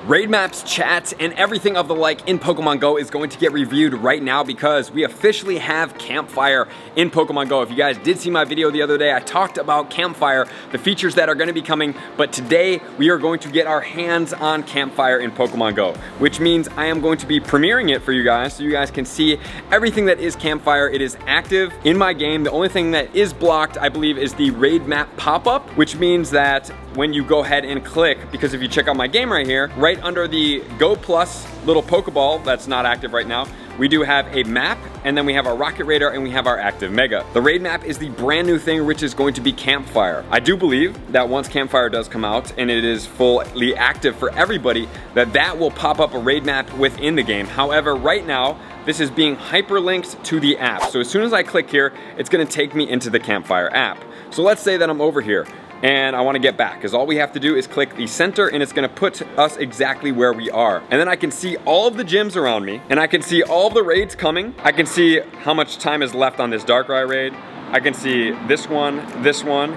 Raid maps, chats, and everything of the like in Pokemon Go is going to get reviewed right now because we officially have Campfire in Pokemon Go. If you guys did see my video the other day, I talked about Campfire, the features that are going to be coming, but today we are going to get our hands on Campfire in Pokemon Go, which means I am going to be premiering it for you guys so you guys can see everything that is Campfire. It is active in my game. The only thing that is blocked, I believe, is the raid map pop-up, which means that when you go ahead and click, because if you check out my game right here, right under the Go Plus little Pokeball that's not active right now, we do have a map, and then we have our Rocket Radar, and we have our active Mega. The raid map is the brand new thing, which is going to be Campfire. I do believe that once Campfire does come out and it is fully active for everybody, that will pop up a raid map within the game. However, right now, this is being hyperlinked to the app. So as soon as I click here, it's gonna take me into the Campfire app. So let's say that I'm over here and I wanna get back, because all we have to do is click the center and it's gonna put us exactly where we are. And then I can see all of the gyms around me, and I can see all of the raids coming. I can see how much time is left on this Darkrai raid. I can see this one,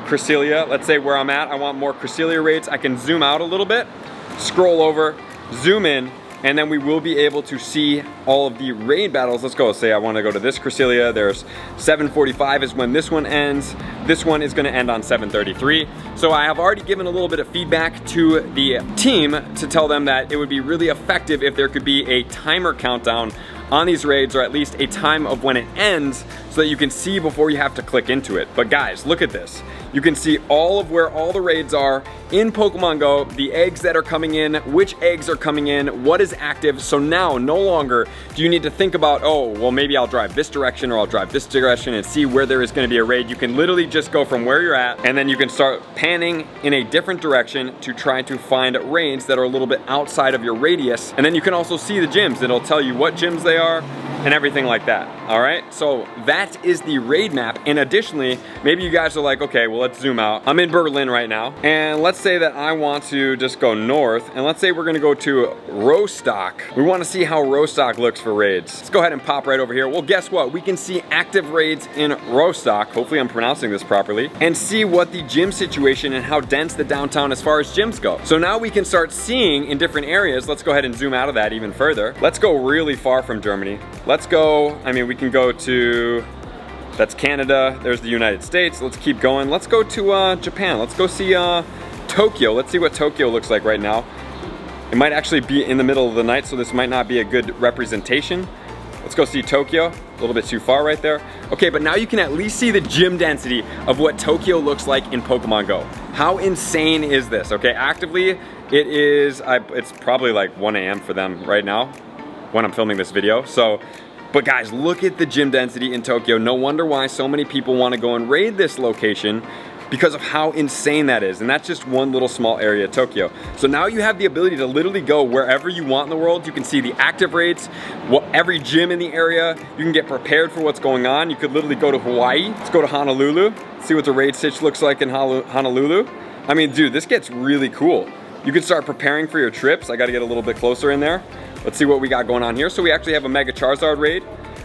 Cresselia. Let's say where I'm at, I want more Cresselia raids. I can zoom out a little bit, scroll over, zoom in, and then we will be able to see all of the raid battles. Let's go, say I wanna go to this Cresselia. There's 7:45 is when this one ends. This one is gonna end on 7:33. So I have already given a little bit of feedback to the team to tell them that it would be really effective if there could be a timer countdown on these raids, or at least a time of when it ends, so that you can see before you have to click into it. But guys, look at this. You can see all of where all the raids are in Pokemon Go, the eggs that are coming in, which eggs are coming in, what is active. So now, no longer do you need to think about, oh, well, maybe I'll drive this direction or I'll drive this direction and see where there is gonna be a raid. You can literally just go from where you're at, and then you can start panning in a different direction to try to find raids that are a little bit outside of your radius. And then you can also see the gyms. It'll tell you what gyms they are and everything like that. All right, so that is the raid map. And additionally, maybe you guys are like, okay, well, let's zoom out. I'm in Berlin right now, and let's say that I want to just go north, and let's say we're gonna go to Rostock. We wanna see how Rostock looks for raids. Let's go ahead and pop right over here. Well, guess what? We can see active raids in Rostock, hopefully I'm pronouncing this properly, and see what the gym situation and how dense the downtown as far as gyms go. So now we can start seeing in different areas. Let's go ahead and zoom out of that even further. Let's go really far from Germany. Let's go, I mean, we can go to, that's Canada, there's the United States. Let's keep going. Let's go to Japan. Let's go see Tokyo. Let's see what Tokyo looks like right now. It might actually be in the middle of the night, so this might not be a good representation. Let's go see Tokyo. A little bit too far right there. Okay, but now you can at least see the gym density of what Tokyo looks like in Pokemon Go. How insane is this? Okay, actively, it is, it's probably like 1 a.m. for them right now when I'm filming this video. So, but guys, look at the gym density in Tokyo. No wonder why so many people want to go and raid this location, because of how insane that is. And that's just one little small area of Tokyo. So now you have the ability to literally go wherever you want in the world. You can see the active raids, every gym in the area. You can get prepared for what's going on. You could literally go to Hawaii. Let's go to Honolulu. See what the raid stitch looks like in Honolulu. I mean, dude, this gets really cool. You can start preparing for your trips. I gotta get a little bit closer in there. Let's see what we got going on here. So we actually have a Mega Charizard raid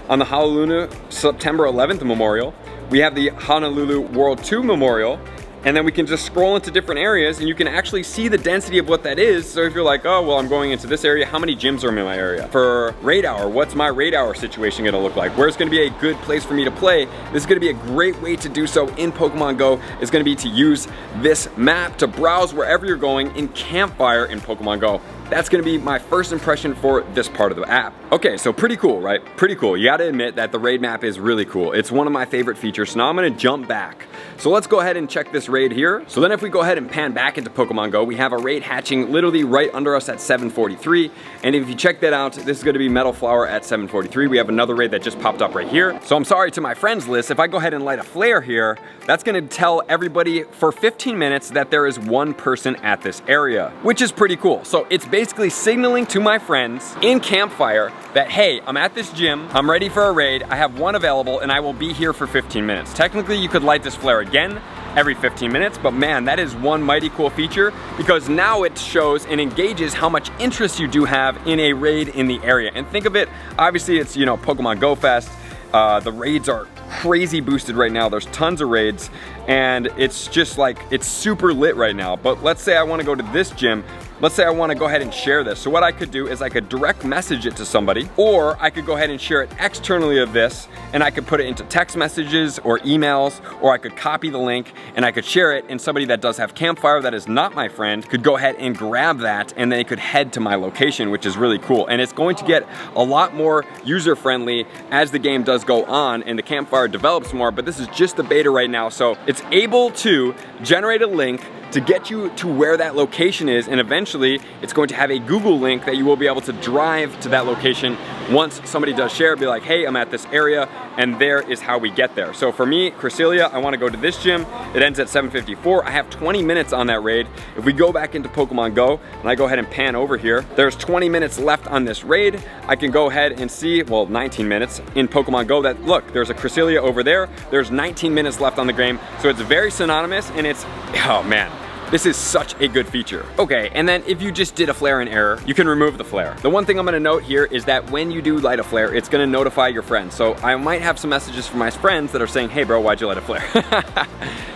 on the Honolulu September 11th Memorial. We have the Honolulu World 2 Memorial, and then we can just scroll into different areas and you can actually see the density of what that is. So if you're like, oh, well, I'm going into this area, how many gyms are in my area? For raid hour, what's my raid hour situation gonna look like? Where's gonna be a good place for me to play? This is gonna be a great way to do so in Pokemon Go. It's gonna be to use this map to browse wherever you're going in Campfire in Pokemon Go. That's gonna be my first impression for this part of the app. Okay, so pretty cool, right? Pretty cool. You gotta admit that the raid map is really cool. It's one of my favorite features. So now I'm gonna jump back. So let's go ahead and check this raid here. So then if we go ahead and pan back into Pokemon Go, we have a raid hatching literally right under us at 7:43. And if you check that out, this is gonna be Metal Flower at 7:43. We have another raid that just popped up right here. So I'm sorry to my friends list, if I go ahead and light a flare here, that's gonna tell everybody for 15 minutes that there is one person at this area, which is pretty cool. So it's basically signaling to my friends in Campfire that, hey, I'm at this gym, I'm ready for a raid, I have one available, and I will be here for 15 minutes. Technically, you could light this flare again every 15 minutes, but man, that is one mighty cool feature, because now it shows and engages how much interest you do have in a raid in the area. And think of it, obviously it's, you know, Pokemon Go Fest. The raids are crazy boosted right now. There's tons of raids, and it's just like, it's super lit right now. But let's say I want to go to this gym. let's say I want to go ahead and share this. So what I could do is I could direct message it to somebody, or I could go ahead and share it externally of this, and I could put it into text messages or emails, or I could copy the link and I could share it, and somebody that does have Campfire that is not my friend could go ahead and grab that, and they could head to my location, which is really cool. And it's going to get a lot more user-friendly as the game does go on and the Campfire develops more, but this is just the beta right now. So it's able to generate a link to get you to where that location is, and eventually it's going to have a Google link that you will be able to drive to that location. Once somebody does share, be like, hey, I'm at this area, and there is how we get there. So for me, Cresselia, I want to go to this gym. It ends at 7:54. I have 20 minutes on that raid. If we go back into Pokemon Go and I go ahead and pan over here, there's 20 minutes left on this raid. I can go ahead and see, well, 19 minutes in Pokemon Go that, look, there's a Cresselia over there. There's 19 minutes left on the game. So it's very synonymous, and it's, oh man. This is such a good feature. Okay, and then if you just did a flare in error, you can remove the flare. The one thing I'm gonna note here is that when you do light a flare, it's gonna notify your friends. So I might have some messages from my friends that are saying, hey bro, why'd you light a flare?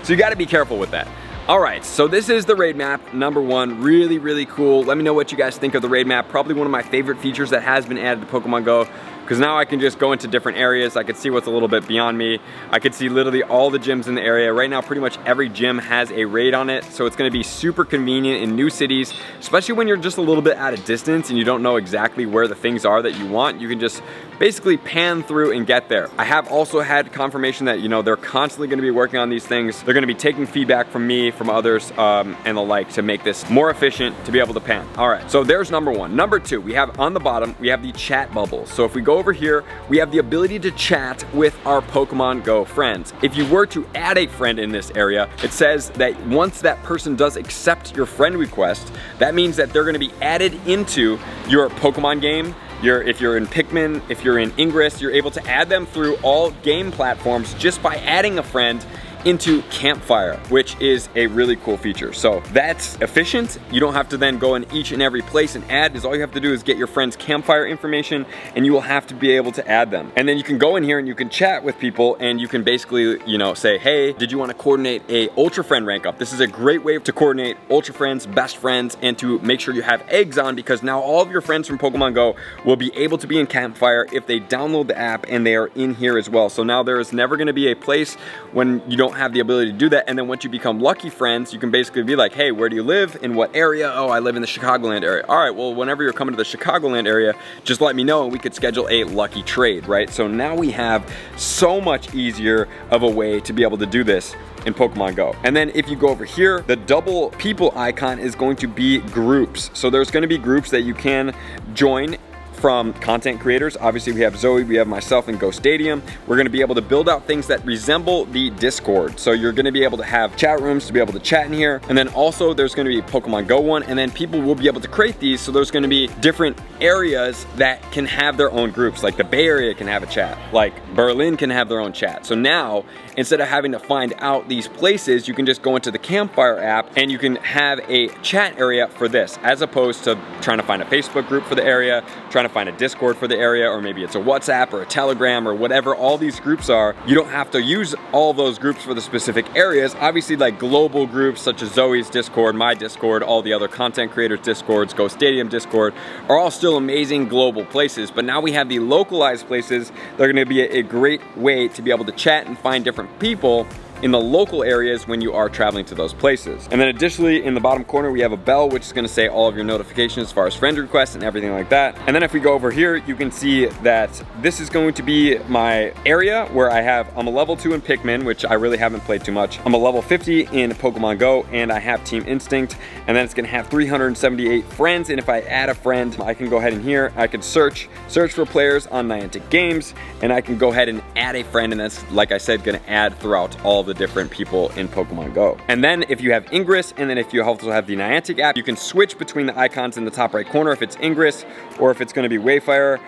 So you gotta be careful with that. All right, so this is the raid map, number one, really, really cool. Let me know what you guys think of the raid map. Probably one of my favorite features that has been added to Pokemon Go, because now I can just go into different areas. I can see what's a little bit beyond me. I can see literally all the gyms in the area. Right now, pretty much every gym has a raid on it, so it's gonna be super convenient in new cities, especially when you're just a little bit at a distance and you don't know exactly where the things are that you want. You can just basically pan through and get there. I have also had confirmation that, you know, they're constantly gonna be working on these things. They're gonna be taking feedback from me, from others, and the like, to make this more efficient to be able to pan. All right, so there's number one. Number two, we have on the bottom, we have the chat bubbles. So if we go over here, we have the ability to chat with our Pokemon Go friends. If you were to add a friend in this area, it says that once that person does accept your friend request, that means that they're gonna be added into your Pokemon game. If you're in Pikmin, if you're in Ingress, you're able to add them through all game platforms just by adding a friend into Campfire, which is a really cool feature. So that's efficient. You don't have to then go in each and every place and add, because all you have to do is get your friend's Campfire information, and you will have to be able to add them. And then you can go in here and you can chat with people, and you can basically, you know, say, hey, did you want to coordinate a Ultra Friend rank up? This is a great way to coordinate Ultra Friends, best friends, and to make sure you have eggs on, because now all of your friends from Pokemon Go will be able to be in Campfire if they download the app and they are in here as well. So now there is never going to be a place when you don't have the ability to do that. And then once you become lucky friends, you can basically be like, hey, where do you live? In what area? Oh, I live in the Chicagoland area. All right, well, whenever you're coming to the Chicagoland area, just let me know and we could schedule a lucky trade, right? So now we have so much easier of a way to be able to do this in Pokemon Go. And then if you go over here, the double people icon is going to be groups. So there's going to be groups that you can join from content creators. Obviously we have Zoe, we have myself, and Go Stadium. We're gonna be able to build out things that resemble the Discord. So you're gonna be able to have chat rooms to be able to chat in here. And then also there's gonna be a Pokemon Go one, and then people will be able to create these. So there's gonna be different areas that can have their own groups. Like the Bay Area can have a chat, like Berlin can have their own chat. So now, instead of having to find out these places, you can just go into the Campfire app and you can have a chat area for this, as opposed to trying to find a Facebook group for the area, trying to find a Discord for the area, or maybe it's a WhatsApp or a Telegram or whatever all these groups are. You don't have to use all those groups for the specific areas. Obviously, like global groups such as Zoe's Discord, my Discord, all the other content creators Discords, Go Stadium Discord, are all still amazing global places. But now we have the localized places. They're gonna be a great way to be able to chat and find different people in the local areas when you are traveling to those places. And then additionally, in the bottom corner, we have a bell, which is gonna say all of your notifications as far as friend requests and everything like that. And then if we go over here, you can see that this is going to be my area where I'm a level 2 in Pikmin, which I really haven't played too much. I'm a level 50 in Pokemon Go, and I have Team Instinct, and then it's gonna have 378 friends. And if I add a friend, I can go ahead in here, I can search for players on Niantic Games, and I can go ahead and add a friend, and that's, like I said, gonna add throughout all the different people in Pokemon Go. And then if you have Ingress, and then if you also have the Niantic app, you can switch between the icons in the top right corner if it's Ingress or if it's going to be Wayfire.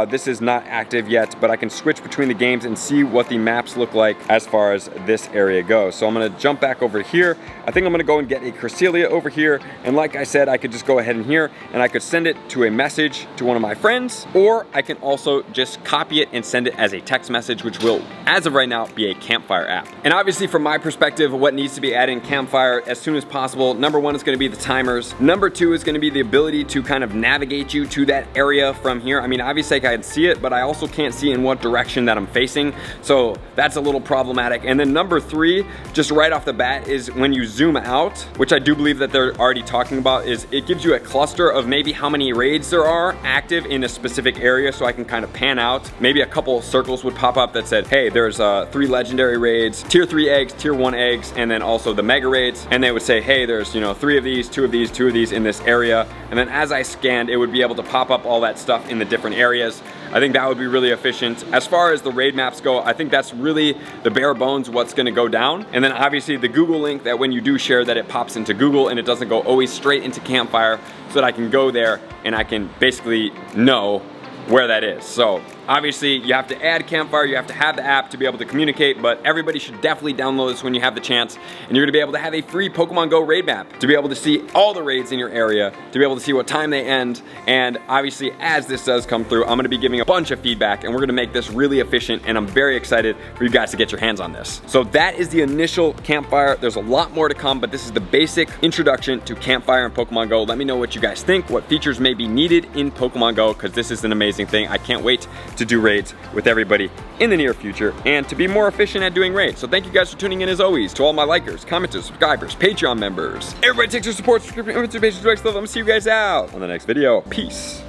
This is not active yet, but I can switch between the games and see what the maps look like as far as this area goes. So I'm going to jump back over here. I think I'm going to go and get a Cresselia over here, and like I said, I could just go ahead in here and I could send it to a message to one of my friends, or I can also just copy it and send it as a text message, which will, as of right now, be a Campfire app. And obviously obviously from my perspective, what needs to be added in Campfire as soon as possible, number one is gonna be the timers. Number two is gonna be the ability to kind of navigate you to that area from here. I mean, obviously I can see it, but I also can't see in what direction that I'm facing. So that's a little problematic. And then number three, just right off the bat, is when you zoom out, which I do believe that they're already talking about, is it gives you a cluster of maybe how many raids there are active in a specific area, so I can kind of pan out. Maybe a couple circles would pop up that said, hey, there's 3 legendary raids, tier 3 eggs, tier 1 eggs, and then also the mega raids. And they would say, hey, there's 3 of these, 2 of these, 2 of these in this area. And then as I scanned, it would be able to pop up all that stuff in the different areas. I think that would be really efficient. As far as the raid maps go, I think that's really the bare bones what's gonna go down. And then obviously the Google link, that when you do share that, it pops into Google and it doesn't go always straight into Campfire, so that I can go there and I can basically know where that is. So obviously you have to add Campfire, you have to have the app to be able to communicate, but everybody should definitely download this when you have the chance, and you're gonna be able to have a free Pokemon Go raid map to be able to see all the raids in your area, to be able to see what time they end. And obviously as this does come through, I'm gonna be giving a bunch of feedback, and we're gonna make this really efficient, and I'm very excited for you guys to get your hands on this. So that is the initial Campfire. There's a lot more to come, but this is the basic introduction to Campfire and Pokemon Go. Let me know what you guys think, what features may be needed in Pokemon Go, because this is an amazing thing. I can't wait to do raids with everybody in the near future and to be more efficient at doing raids. So thank you guys for tuning in as always. To all my likers, commenters, subscribers, Patreon members, everybody takes your support, subscription, participation, direct stuff. I'm gonna see you guys out on the next video. Peace.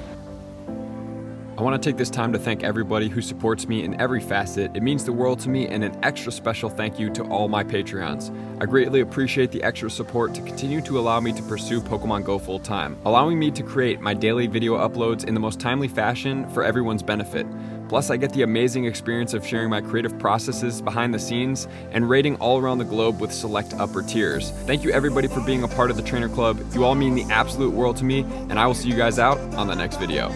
I want to take this time to thank everybody who supports me in every facet. It means the world to me, and an extra special thank you to all my Patreons. I greatly appreciate the extra support to continue to allow me to pursue Pokemon Go full time, allowing me to create my daily video uploads in the most timely fashion for everyone's benefit. Plus, I get the amazing experience of sharing my creative processes behind the scenes and raiding all around the globe with select upper tiers. Thank you everybody for being a part of the Trainer Club. You all mean the absolute world to me, and I will see you guys out on the next video.